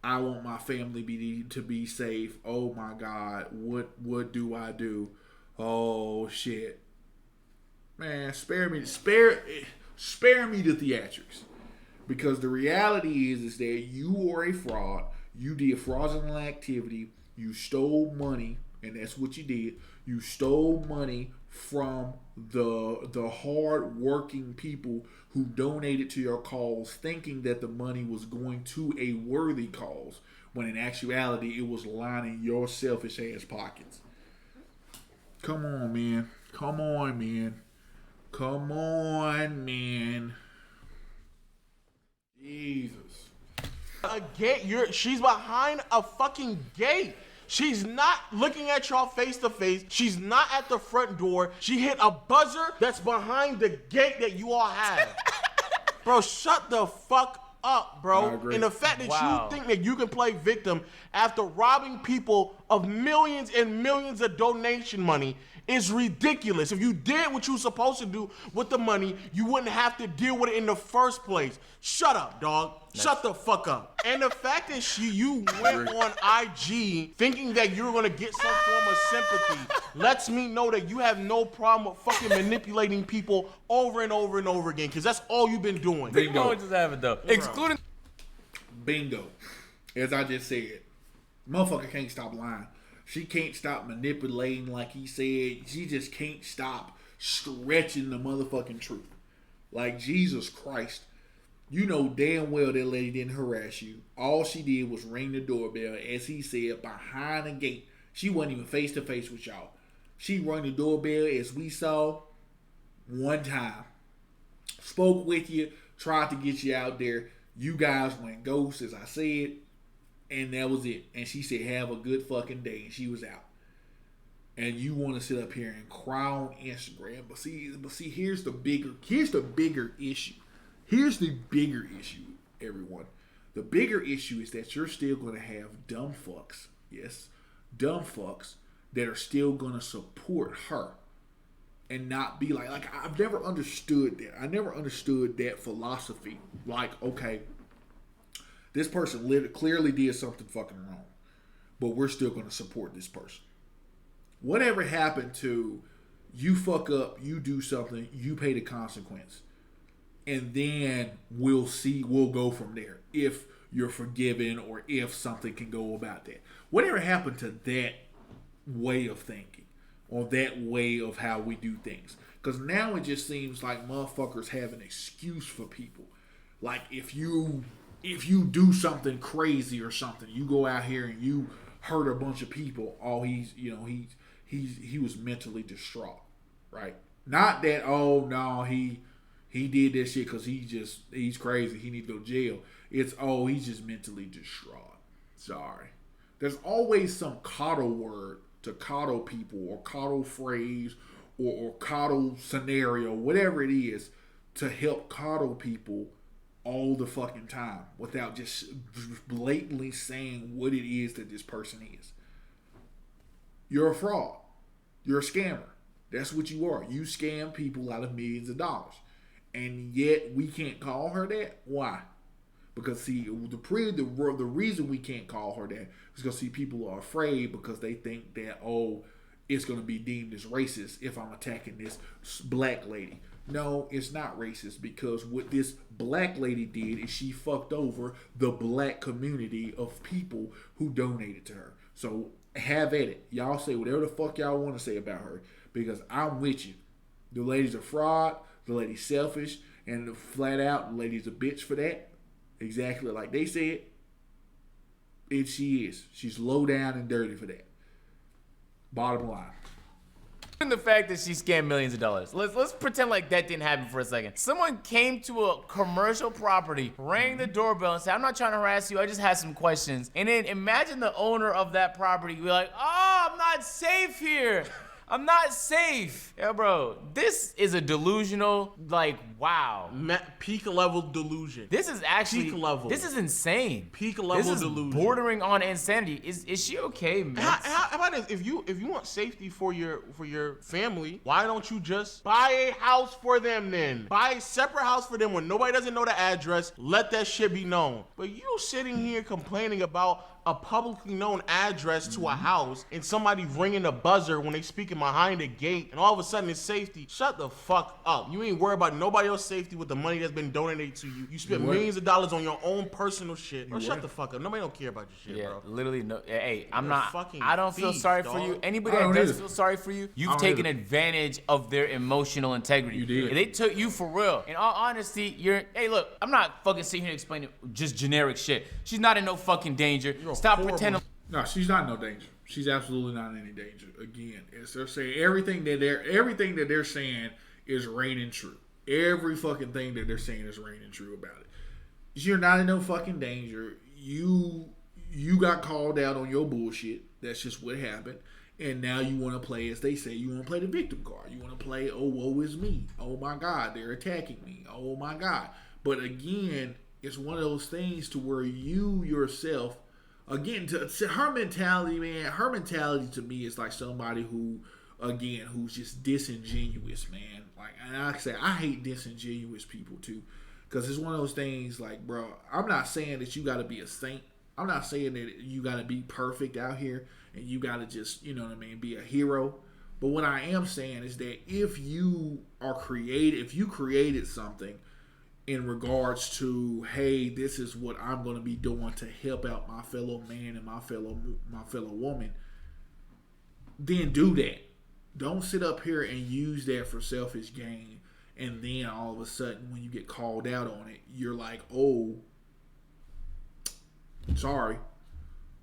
I want my family to be safe. Oh my God, what do I do? Oh shit, man, spare me the theatrics, because the reality is that you are a fraud. You did fraudulent activity. You stole money, and that's what you did. You stole money from the hard-working people who donated to your cause, thinking that the money was going to a worthy cause, when in actuality it was lining your selfish ass pockets. Come on, man. Come on, man. Come on, man. Jesus. A gate. She's behind a fucking gate. She's not looking at y'all face to face. She's not at the front door. She hit a buzzer that's behind the gate that you all have. Bro, shut the fuck up, bro. And the fact that you think that you can play victim after robbing people of millions and millions of donation money is ridiculous. If you did what you were supposed to do with the money, you wouldn't have to deal with it in the first place. Shut up, dog. Shut the fuck up. And the fact that you went on IG thinking that you're gonna get some form of sympathy lets me know that you have no problem with fucking manipulating people over and over and over again, because that's all you've been doing. Bingo. Just have it though. Excluding bingo. As I just said, motherfucker can't stop lying. She can't stop manipulating like he said. She just can't stop stretching the motherfucking truth. Like, Jesus Christ. You know damn well that lady didn't harass you. All she did was ring the doorbell, as he said, behind the gate. She wasn't even face to face with y'all. She rang the doorbell, as we saw, one time. Spoke with you, tried to get you out there. You guys went ghost, as I said. And that was it. And she said, have a good fucking day. And she was out. And you want to sit up here and cry on Instagram. But see, here's the bigger issue. Here's the bigger issue, everyone. The bigger issue is that you're still going to have dumb fucks. Yes. Dumb fucks that are still going to support her. And not be like I've never understood that. I never understood that philosophy. Like, okay, this person clearly did something fucking wrong, but we're still going to support this person. Whatever happened to you fuck up, you do something, you pay the consequence, and then we'll go from there if you're forgiven or if something can go about that. Whatever happened to that way of thinking or that way of how we do things? Because now it just seems like motherfuckers have an excuse for people. Like, if you do something crazy or something, you go out here and you hurt a bunch of people, he was mentally distraught, right? Not that, oh no, he did that shit because he's crazy, he needs to go to jail. It's, oh, he's just mentally distraught. Sorry. There's always some coddle word to coddle people, or coddle phrase, or coddle scenario, whatever it is, to help coddle people all the fucking time without just blatantly saying what it is that this person is. You're a fraud. You're a scammer. That's what you are. You scam people out of millions of dollars. And yet we can't call her that. Why? Because, see, the reason we can't call her that is because, see, people are afraid because they think that, oh, it's going to be deemed as racist if I'm attacking this black lady. No, it's not racist, because what this black lady did is she fucked over the black community of people who donated to her. So have at it. Y'all say whatever the fuck y'all want to say about her, because I'm with you. The lady's a fraud. The lady's selfish. And flat out, the lady's a bitch for that. Exactly like they said. And she is. She's low down and dirty for that. Bottom line. And the fact that she scammed millions of dollars. Let's pretend like that didn't happen for a second. Someone came to a commercial property, rang the doorbell, and said, I'm not trying to harass you, I just had some questions. And then imagine the owner of that property be like, oh, I'm not safe here. I'm not safe. Yeah, bro, this is a delusional, like, wow. Peak level delusion. This is actually, peak level. This is insane. Peak level this is delusion. Bordering on insanity. Is she okay, man? How about this? If you want safety for your family, why don't you just buy a house for them then? Buy a separate house for them when nobody doesn't know the address. Let that shit be known. But you sitting here complaining about a publicly known address to a house and somebody ringing a buzzer when they speaking behind a gate, and all of a sudden it's safety. Shut the fuck up. You ain't worried about nobody else's safety with the money that's been donated to you. You spent millions of dollars on your own personal shit. Bro, shut the fuck up. Nobody don't care about your shit, bro. Literally no. Hey, I don't feel sorry for you. Anybody that does feel sorry for you, you've taken advantage of their emotional integrity. You did. And they took you for real. In all honesty, hey, look, I'm not fucking sitting here explaining just generic shit. She's not in no fucking danger. Stop pretending. No, she's not in no danger. She's absolutely not in any danger. Again, as they're saying, everything that they're saying is reigning true. Every fucking thing that they're saying is reigning true about it. You're not in no fucking danger. You got called out on your bullshit. That's just what happened. And now you want to play, as they say, you want to play the victim card. You want to play, oh, woe is me. Oh my God, they're attacking me. Oh my God. But again, it's one of those things to where you yourself, again, to her mentality, man. Her mentality to me is like somebody who, again, who's just disingenuous, man. Like, and I say, I hate disingenuous people too, because it's one of those things. Like, bro, I'm not saying that you got to be a saint. I'm not saying that you got to be perfect out here and you got to just, you know what I mean, be a hero. But what I am saying is that if you created something in regards to, hey, this is what I'm going to be doing to help out my fellow man and my fellow woman, then do that. Don't sit up here and use that for selfish gain. And then all of a sudden, when you get called out on it, you're like, oh, sorry.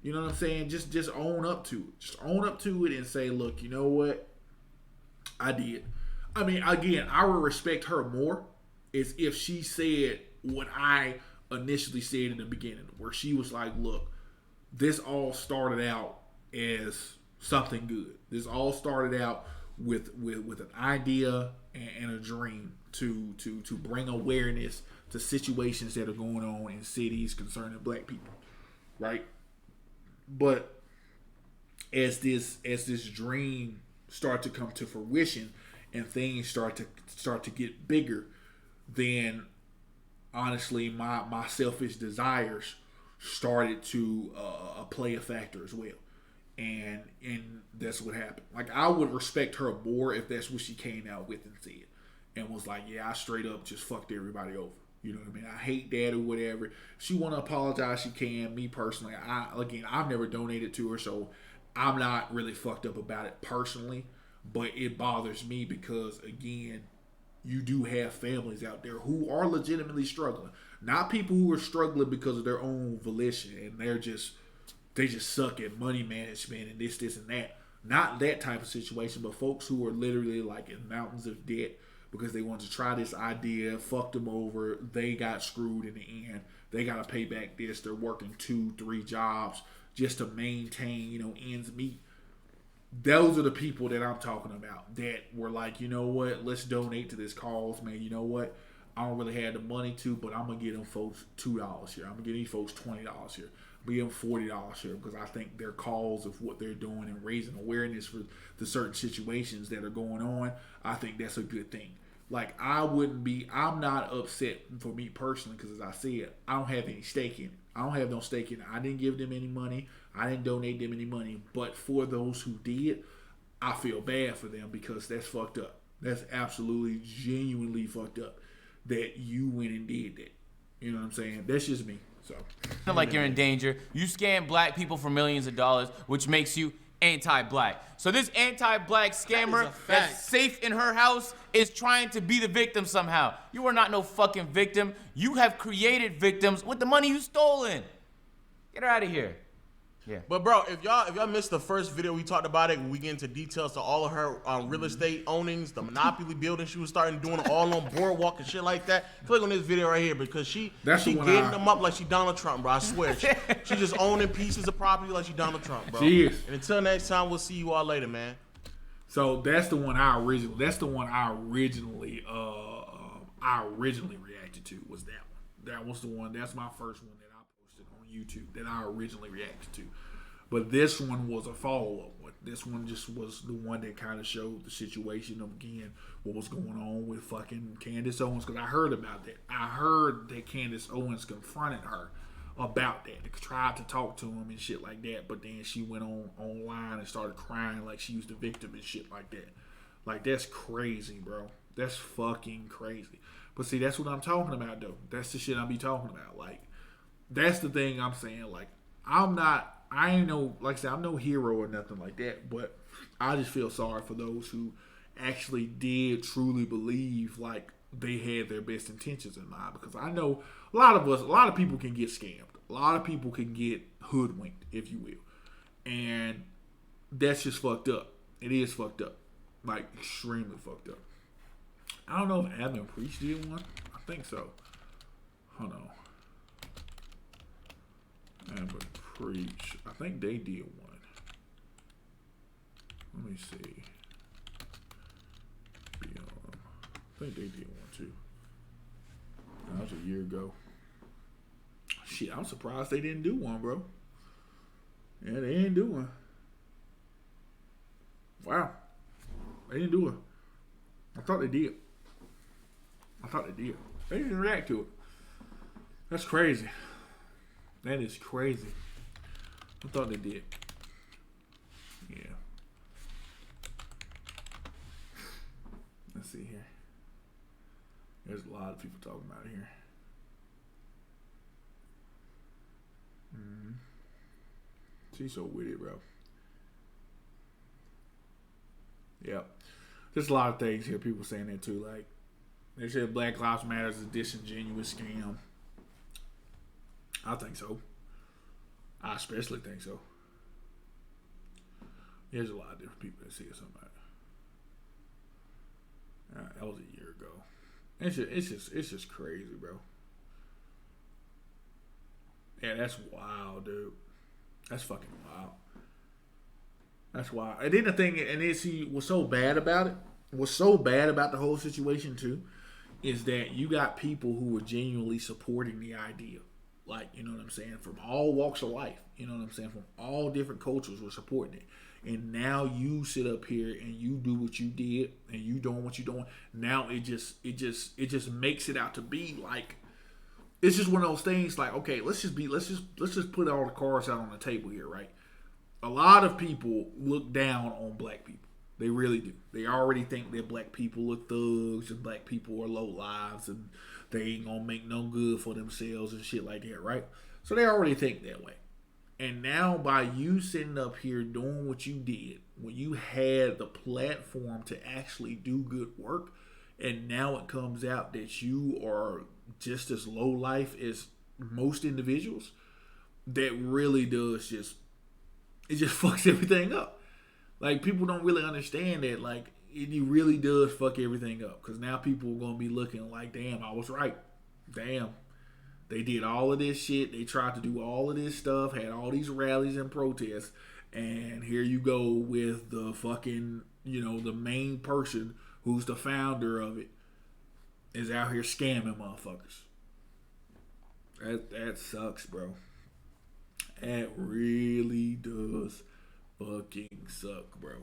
You know what I'm saying? Just own up to it. Just own up to it and say, look, you know what? I did. I mean, again, I would respect her more is if she said what I initially said in the beginning, where she was like, look, this all started out as something good. This all started out with an idea and a dream to bring awareness to situations that are going on in cities concerning black people. Right? But as this dream start to come to fruition and things start to get bigger, then honestly my selfish desires started to play a factor as well. And that's what happened. Like, I would respect her more if that's what she came out with and said. And was like, yeah, I straight up just fucked everybody over. You know what I mean? I hate that or whatever. If she want to apologize, she can. Me personally, I've never donated to her, so I'm not really fucked up about it personally. But it bothers me because, again, you do have families out there who are legitimately struggling. Not people who are struggling because of their own volition and they just suck at money management and this and that. Not that type of situation, but folks who are literally like in mountains of debt because they wanted to try this idea, fucked them over, they got screwed in the end. They got to pay back this. They're working 2-3 jobs just to maintain, ends meet. Those are the people that I'm talking about that were like, you know what, let's donate to this cause, man. You know what, I don't really have the money to, but I'm going to give them folks $2 here. I'm going to give these folks $20 here. I'm going to give them $40 here because I think their cause of what they're doing and raising awareness for the certain situations that are going on, I think that's a good thing. Like, I'm not upset for me personally because, as I said, I don't have any stake in it. I don't have no stake in it. I didn't give them any money. I didn't donate them any money. But for those who did, I feel bad for them because that's fucked up. That's absolutely, genuinely fucked up that you went and did that. You know what I'm saying? That's just me. So, like you're in danger. You scam black people for millions of dollars, which makes you anti-black. So this anti-black scammer that's safe in her house is trying to be the victim somehow. You are not no fucking victim. You have created victims with the money you stolen. Get her out of here. Yeah. But bro, if y'all missed the first video, we talked about it. We get into details to all of her real estate ownings, the monopoly building she was starting doing all on Boardwalk and shit like that. Click on this video right here because she getting them up like she Donald Trump, bro. I swear, she just owning pieces of property like she Donald Trump, bro. She is. And until next time, we'll see you all later, man. So that's the one I originally reacted to was that one. That was the one. That's my first one that I posted on YouTube that I originally reacted to. But this one was a follow-up one. This one just was the one that kind of showed the situation of, again, what was going on with fucking Candace Owens. Because I heard about that. I heard that Candace Owens confronted her about that. They tried to talk to him and shit like that. But then she went online and started crying like she was the victim and shit like that. Like, that's crazy, bro. That's fucking crazy. But see, that's what I'm talking about, though. That's the shit I be talking about. Like, that's the thing I'm saying. Like, I'm no hero or nothing like that, but I just feel sorry for those who actually did truly believe like they had their best intentions in mind. Because I know a lot of people can get scammed. A lot of people can get hoodwinked, if you will. And that's just fucked up. It is fucked up. Like, extremely fucked up. I don't know if Admin Priest did one. I think so. Hold on. Admin Preach. I think they did one. Let me see. I think they did one too. That was a year ago. Shit, I'm surprised they didn't do one, bro. Yeah, they didn't do one. Wow. They didn't do it. I thought they did. They didn't react to it. That's crazy. That is crazy. I thought they did. Yeah. Let's see here. There's a lot of people talking about it here. She's so witty, bro. Yep. There's a lot of things here. People saying that too. Like, they said Black Lives Matter is a disingenuous scam. I think so. I especially think so. There's a lot of different people that see it something like that. That was a year ago. It's just crazy, bro. Yeah, that's wild, dude. That's fucking wild. That's wild. And then the thing, and then see, what's so bad about it, what's so bad about the whole situation too, is that you got people who were genuinely supporting the idea. Like, you know what I'm saying? From all walks of life. You know what I'm saying? From all different cultures were supporting it. And now you sit up here and you do what you did and you doing what you're doing. Now it just makes it out to be like, it's just one of those things like, okay, let's just put all the cards out on the table here, right? A lot of people look down on black people. They really do. They already think that black people are thugs and black people are low lives and they ain't gonna make no good for themselves and shit like that, right? So they already think that way. And now by you sitting up here doing what you did, when you had the platform to actually do good work, and now it comes out that you are just as low life as most individuals, that really does it just fucks everything up. Like, people don't really understand that, like, it really does fuck everything up. Because now people are going to be looking like, damn, I was right. Damn. They did all of this shit. They tried to do all of this stuff, had all these rallies and protests. And here you go with the fucking, the main person who's the founder of it is out here scamming motherfuckers. That sucks, bro. That really does fucking suck, bro.